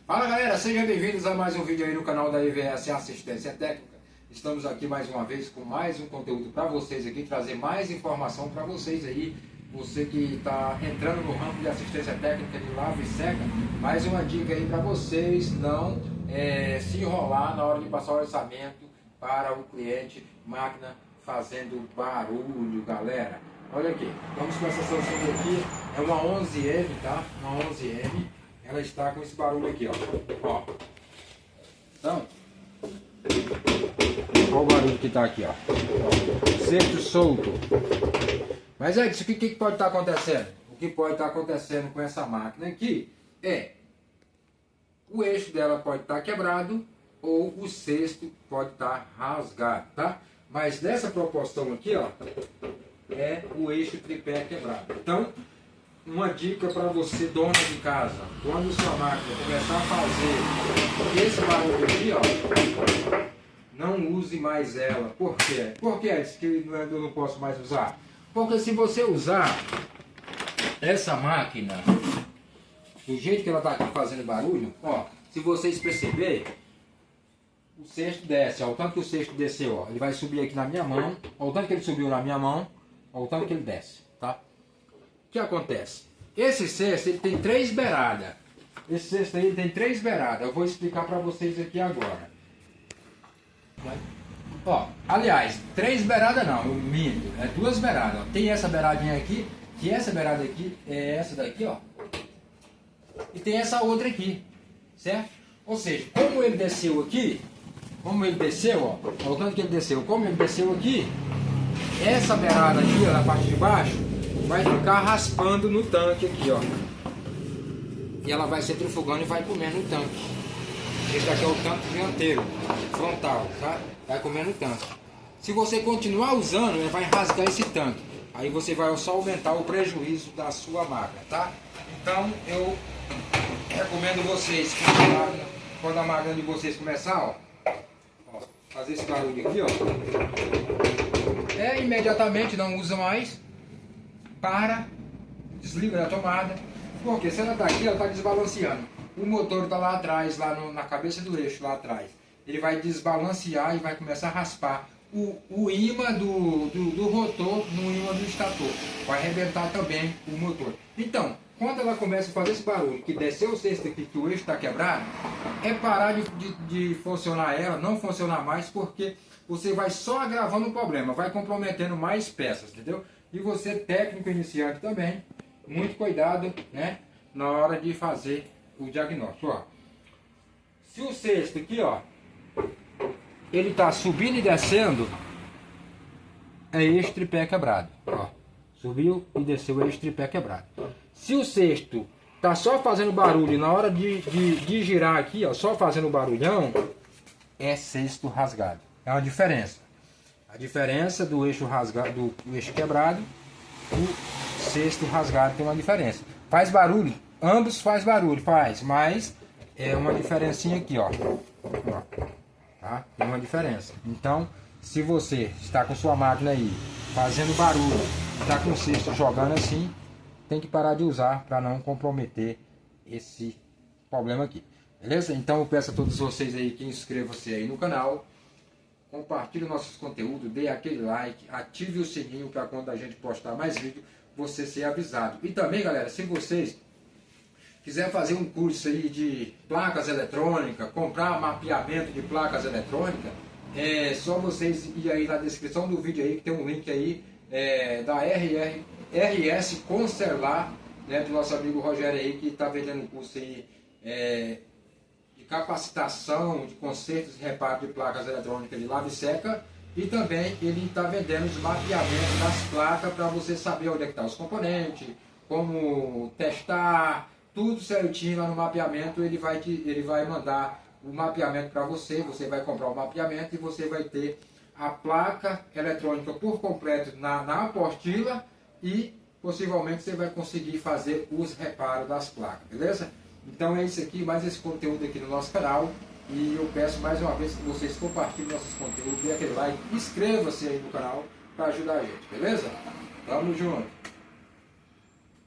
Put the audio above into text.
Fala galera, sejam bem-vindos a mais um vídeo aí no canal da EVS Assistência Técnica. Estamos aqui mais uma vez com mais um conteúdo para vocês aqui, trazer mais informação para vocês aí. Você que está entrando no ramo de assistência técnica de lava e seca, mais uma dica aí para vocês não se enrolar na hora de passar o orçamento para o cliente, máquina fazendo barulho, galera. Olha aqui, vamos com essa solução aqui, é uma 11M, tá? Uma 11M. Ela está com esse barulho aqui, ó. Então, olha o barulho que está aqui, ó. Cesto solto. Mas é isso, o que pode estar acontecendo? O que pode estar acontecendo com essa máquina aqui é o eixo dela pode estar quebrado ou o cesto pode estar rasgado, tá? Mas dessa proporção aqui, ó, é o eixo tripé quebrado. Então, uma dica para você, dona de casa, quando sua máquina começar a fazer esse barulho aqui, ó, não use mais ela. Por quê? Por que que eu não posso mais usar? Porque se você usar essa máquina do jeito que ela está aqui fazendo barulho, ó, se vocês perceberem, o cesto desce, ó, o tanto que o cesto desceu, ó, ele vai subir aqui na minha mão, ó, o tanto que ele subiu na minha mão, ó, o tanto que ele desce, tá? O que acontece? Esse cesto ele tem 3 beiradas. Esse cesto aí ele tem 3 beiradas. Eu vou explicar para vocês aqui agora. Ó, aliás, 3 beiradas não, eu minto, é 2 beiradas. Ó. Tem essa beiradinha aqui, que essa beirada aqui é essa daqui, ó. E tem essa outra aqui, certo? Ou seja, como ele desceu aqui, como ele desceu, ó, o tanto que ele desceu, como ele desceu aqui, essa beirada aqui, ó, na parte de baixo, vai ficar raspando no tanque aqui, ó. E ela vai centrifugando e vai comendo o tanque. Esse daqui é o tanque dianteiro, frontal, tá? Vai comendo o tanque. Se você continuar usando, ele vai rasgar esse tanque. Aí você vai só aumentar o prejuízo da sua máquina, tá? Então eu recomendo vocês, quando a máquina de vocês começar, ó, fazer esse barulho aqui, ó. Imediatamente não usa mais. Para, desliga da tomada, porque se ela está aqui, ela está desbalanceando. O motor está lá atrás, lá na cabeça do eixo, lá atrás. Ele vai desbalancear e vai começar a raspar o ímã do rotor no ímã do estator. Vai arrebentar também o motor. Então, quando ela começa a fazer esse barulho, que desceu o cesto aqui, que o eixo está quebrado, é parar de funcionar ela, não funcionar mais, porque você vai só agravando o problema, vai comprometendo mais peças, entendeu? E você, técnico iniciante também, muito cuidado, né, na hora de fazer o diagnóstico. Ó. Se o cesto aqui, ó, ele está subindo e descendo, é eixo tripé quebrado. Ó. Subiu e desceu, é eixo tripé quebrado. Se o cesto está só fazendo barulho na hora de girar aqui, ó, só fazendo barulhão, é cesto rasgado. É uma diferença. A diferença do eixo rasgado, do eixo quebrado, o cesto rasgado tem uma diferença. Faz barulho, ambos faz barulho, mas é uma diferencinha aqui, ó. Tá? Tem uma diferença. Então, se você está com sua máquina aí fazendo barulho, está com o cesto jogando assim, tem que parar de usar para não comprometer esse problema aqui. Beleza? Então eu peço a todos vocês aí que inscrevam-se aí no canal. Compartilhe nossos conteúdos, dê aquele like, ative o sininho para quando a gente postar mais vídeo, você ser avisado. E também, galera, se vocês quiserem fazer um curso aí de placas eletrônicas, comprar mapeamento de placas eletrônicas, é só vocês ir aí na descrição do vídeo aí, que tem um link aí da RS Conserlar, né, do nosso amigo Rogério aí, que está vendendo um curso aí de capacitação, de consertos e reparo de placas eletrônicas de lava e seca, e também ele está vendendo os mapeamentos das placas para você saber onde é que estão os componentes, como testar, tudo certinho lá no mapeamento. Ele vai mandar o mapeamento para você, você vai comprar o mapeamento e você vai ter a placa eletrônica por completo na apostila e possivelmente você vai conseguir fazer os reparos das placas, beleza? Então é isso aqui, mais esse conteúdo aqui no nosso canal. E eu peço mais uma vez que vocês compartilhem nossos conteúdos, dê aquele like, inscreva-se aí no canal para ajudar a gente, beleza? Tamo junto!